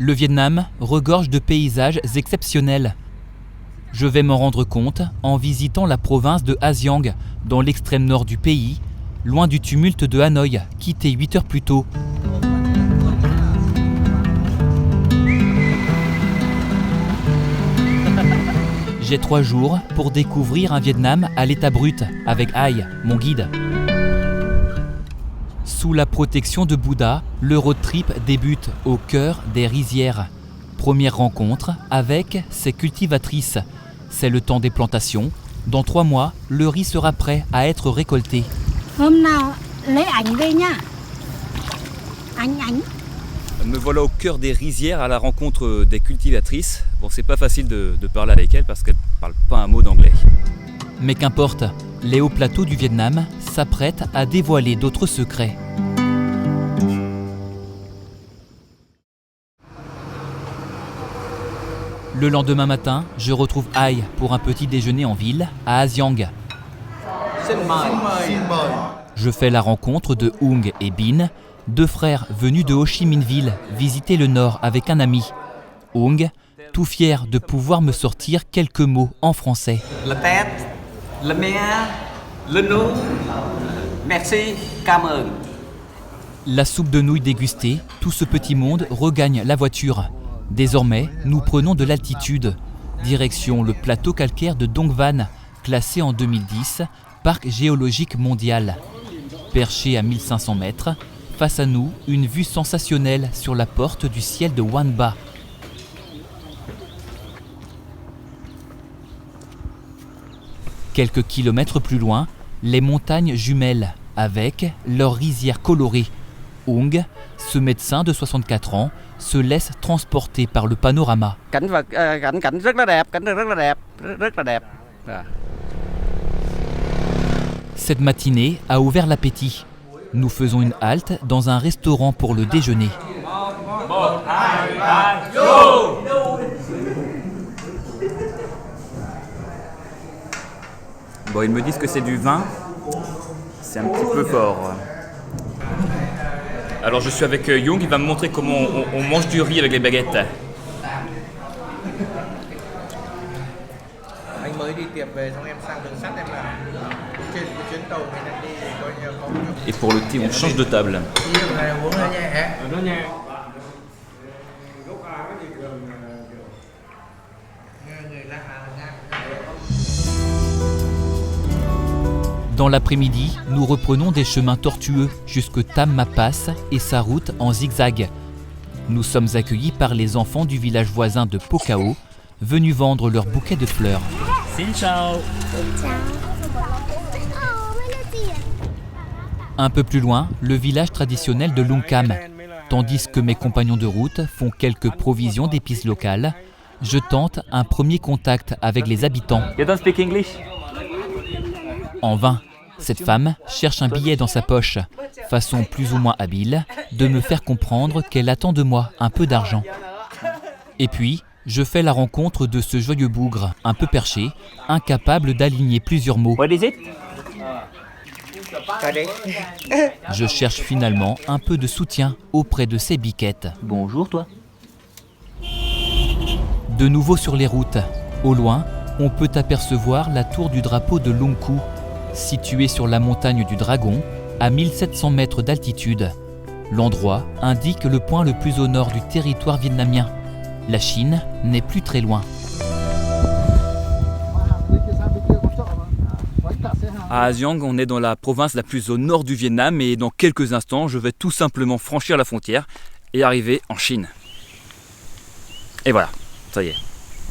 Le Vietnam regorge de paysages exceptionnels. Je vais m'en rendre compte en visitant la province de Ha Giang, dans l'extrême nord du pays, loin du tumulte de Hanoï, quitté 8 heures plus tôt. J'ai 3 jours pour découvrir un Vietnam à l'état brut, avec Ai, mon guide. Sous la protection de Bouddha, le road trip débute au cœur des rizières. Première rencontre avec ces cultivatrices. C'est le temps des plantations. Dans 3 mois, le riz sera prêt à être récolté. Me voilà au cœur des rizières à la rencontre des cultivatrices. Bon, c'est pas facile de parler avec elles parce qu'elles parlent pas un mot d'anglais. Mais qu'importe, les hauts plateaux du Vietnam s'apprêtent à dévoiler d'autres secrets. Le lendemain matin, je retrouve Ai pour un petit déjeuner en ville, à Ha Giang. Je fais la rencontre de Hung et Bin, 2 frères venus de Ho Chi Minh Ville visiter le nord avec un ami. Hung, tout fier de pouvoir me sortir quelques mots en français. La tête, la mère, le nom, merci, cảm ơn. La soupe de nouilles dégustée, tout ce petit monde regagne la voiture. Désormais, nous prenons de l'altitude. Direction le plateau calcaire de Dong Van, classé en 2010, parc géologique mondial. Perché à 1500 mètres, face à nous, une vue sensationnelle sur la porte du ciel de Hua Ba. Quelques kilomètres plus loin, les montagnes jumelles, avec leurs rizières colorées. Hung, ce médecin de 64 ans, se laisse transporter par le panorama. Cảnh rất là đẹp, cảnh rất là đẹp, rất là đẹp. Cette matinée a ouvert l'appétit. Nous faisons une halte dans un restaurant pour le déjeuner. Bon, ils me disent que c'est du vin. C'est un petit peu fort. Alors je suis avec Young, il va me montrer comment on mange du riz avec les baguettes. Et pour le thé, on change de table. Dans l'après-midi, nous reprenons des chemins tortueux jusque Tam Ma Pass et sa route en zigzag. Nous sommes accueillis par les enfants du village voisin de Po Cao, venus vendre leurs bouquets de fleurs. Xin chào. Un peu plus loin, le village traditionnel de Lung Cam. Tandis que mes compagnons de route font quelques provisions d'épices locales, je tente un premier contact avec les habitants. You don't speak English? En vain, cette femme cherche un billet dans sa poche, façon plus ou moins habile de me faire comprendre qu'elle attend de moi un peu d'argent. Et puis, je fais la rencontre de ce joyeux bougre, un peu perché, incapable d'aligner plusieurs mots. What is it? Je cherche finalement un peu de soutien auprès de ces biquettes. Bonjour toi. De nouveau sur les routes. Au loin, on peut apercevoir la tour du drapeau de Lung Cou, située sur la montagne du Dragon, à 1700 mètres d'altitude. L'endroit indique le point le plus au nord du territoire vietnamien. La Chine n'est plus très loin. À Ha Giang, on est dans la province la plus au nord du Vietnam et dans quelques instants, je vais tout simplement franchir la frontière et arriver en Chine. Et voilà, ça y est.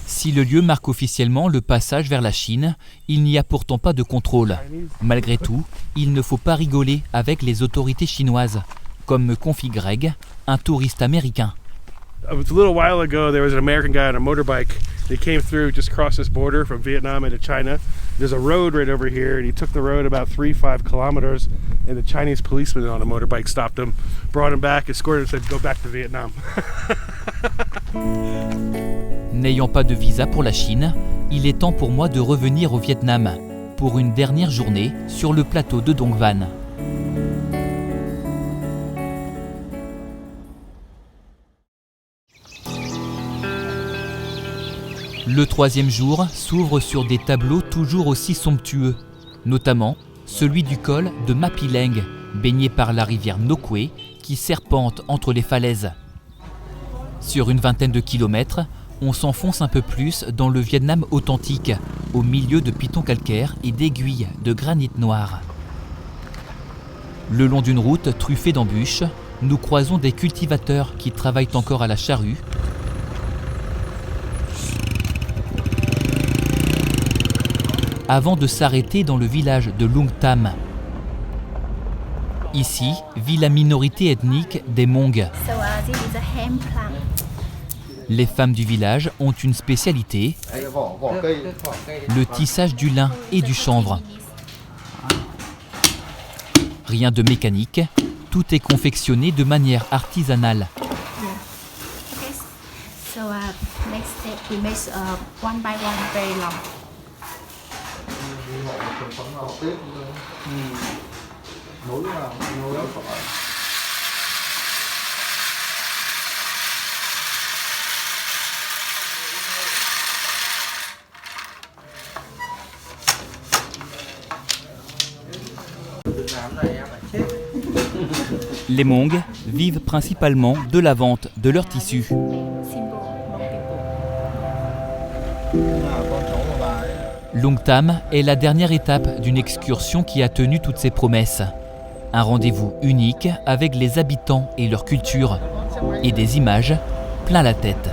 Si le lieu marque officiellement le passage vers la Chine, il n'y a pourtant pas de contrôle. Malgré tout, il ne faut pas rigoler avec les autorités chinoises, comme me confie Greg, un touriste américain. A little while ago, there was an American guy on a motorbike. He came through, just crossed this border from Vietnam into China. There's a road right over here, and he took the road about 3-5 kilometers, and the Chinese policeman on a motorbike stopped him, brought him back, escorted him, and said, "Go back to Vietnam." N'ayant pas de visa pour la Chine, il est temps pour moi de revenir au Vietnam pour une dernière journée sur le plateau de Dong Van. Le troisième jour s'ouvre sur des tableaux toujours aussi somptueux, notamment celui du col de Mapileng, baigné par la rivière Nokwe, qui serpente entre les falaises. Sur une vingtaine de kilomètres, on s'enfonce un peu plus dans le Vietnam authentique, au milieu de pitons calcaires et d'aiguilles de granit noir. Le long d'une route truffée d'embûches, nous croisons des cultivateurs qui travaillent encore à la charrue, avant de s'arrêter dans le village de Lung Tam. Ici vit la minorité ethnique des Hmong. This is a hemp plant. Les femmes du village ont une spécialité, le tissage du lin et du chanvre. Rien de mécanique, tout est confectionné de manière artisanale. Okay. So next step we make one by one very long. Les Hmong vivent principalement de la vente de leurs tissus. Simple Hmong people. Lung Tam est la dernière étape d'une excursion qui a tenu toutes ses promesses. Un rendez-vous unique avec les habitants et leur culture, et des images plein la tête.